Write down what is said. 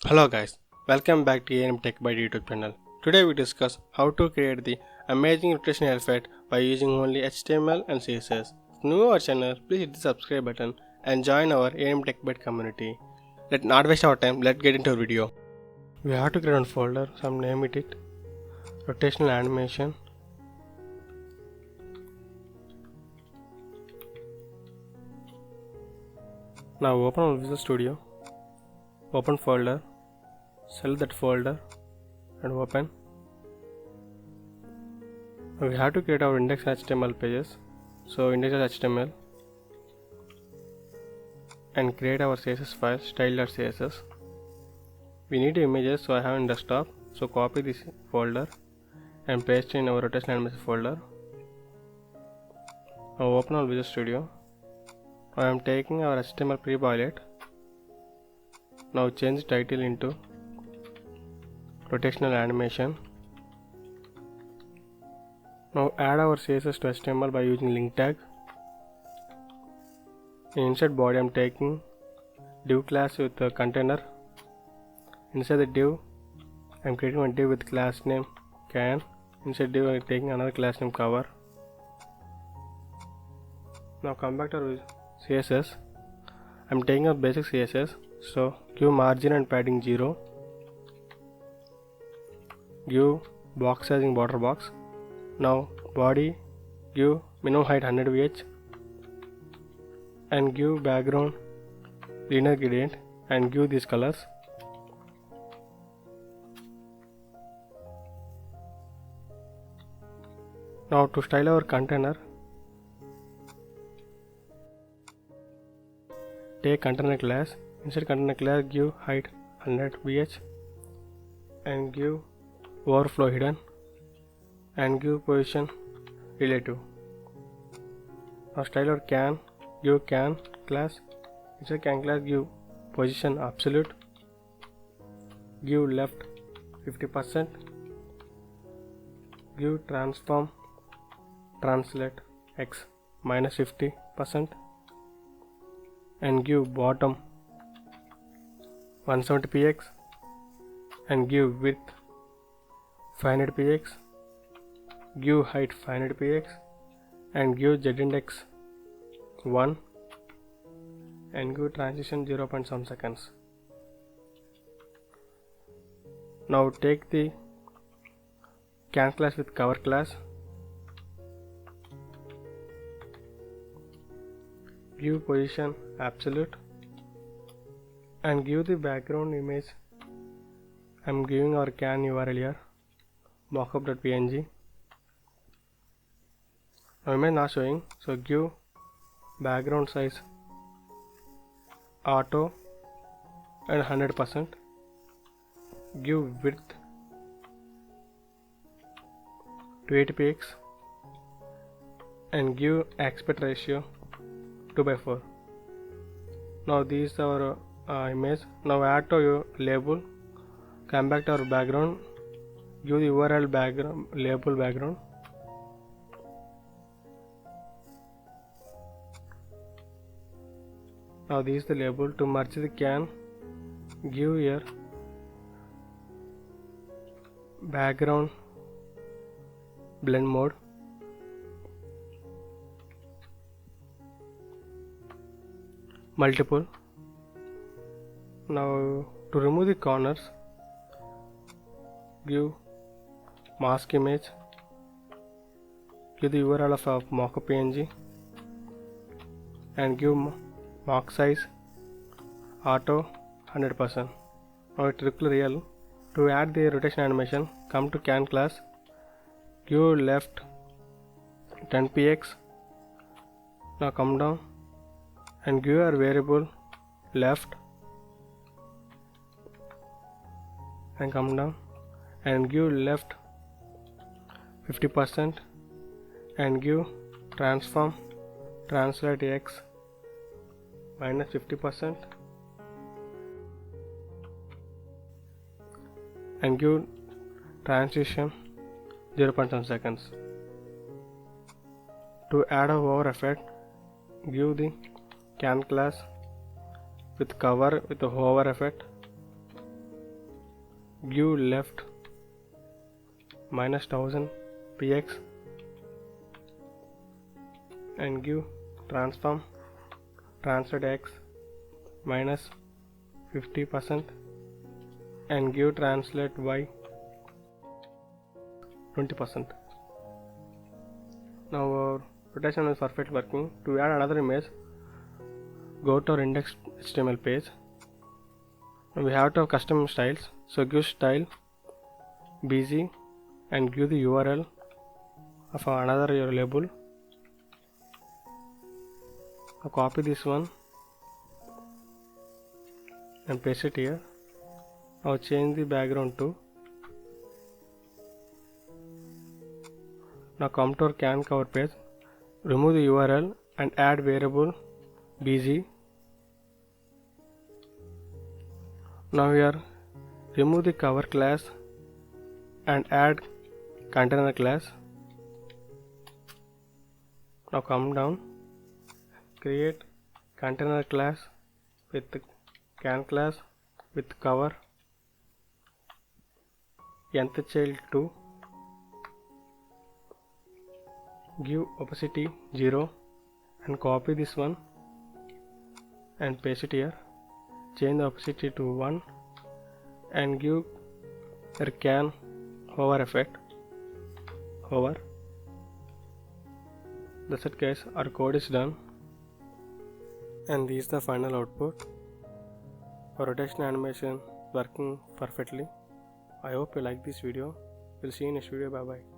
Hello guys, welcome back to AM Tech by YouTube channel. Today we discuss how to create the amazing rotation effect by using only HTML and CSS. If new to our channel, please hit the subscribe button and join our AM Tech Byte community. Let's not waste our time, let's get into our video. We have to create one folder, some name it rotational animation. Now open our Visual Studio, open folder, select that folder and open. We have to create our index.html pages. So index.html and create our CSS file style.css. We need images, so I have in desktop. So copy this folder and paste in our rotational animation folder. Now open our Visual Studio. I am taking our HTML pre-boilet. Now change title into rotational animation. Now add our CSS to HTML by using link tag. In inside body I am taking div class with a container. Inside the div I am creating one div with class name can. Inside div I am taking another class name cover. Now come back to our CSS. I am taking a basic CSS. So give margin and padding 0. Give box sizing border box. Now body give minimum height 100 VH and give background linear gradient and give these colors. Now to style our container, take container class. Inside container class give height 100 VH and give overflow hidden and give position relative. Now style our can, give can class. Inside can class give position absolute, give left 50%, give transform translate x minus 50% and give bottom 170px and give width 500px, give height 500px and give z-index 1 and give transition 0. Some seconds. Now take the can class with cover class, give position absolute and give the background image. I am giving our can URL here, mockup.png. Now image not showing, so give background size auto and 100%, give width 280px and give aspect ratio 2/4. Now this is our image. Now add to your label, come back to our background, give the URL background label background. Now this is the label. To merge the can, give here background blend mode, multiple. Now to remove the corners, give mask image, give the URL of mockup.png and give mark size auto 100%. Now it looks real. To add the rotation animation, come to can class, give left 10px. Now come down and give our variable left and come down and give left 50% and give transform translate x minus 50% and give transition 0.1 seconds. To add a hover effect, give the can class with cover with a hover effect give left -1000 px and give transform translate x -50% and give translate y 20%. Now our rotation is perfectly working. To add another image, go to our index HTML page. Now we have to have custom styles, so give style bg and give the URL of another your label. Now copy this one and paste it here. Now change the background to. Now come to our can cover page, remove the URL and add variable bg. Now here remove the cover class and add container class. Now come down, create container class with can class with cover nth child 2, give opacity 0 and copy this one and paste it here. Change the opacity to 1 and give a can hover effect. Hover. That's it guys, our code is done and this is the final output. Our rotation animation working perfectly. I hope you like this video. We'll see you in next video. Bye bye.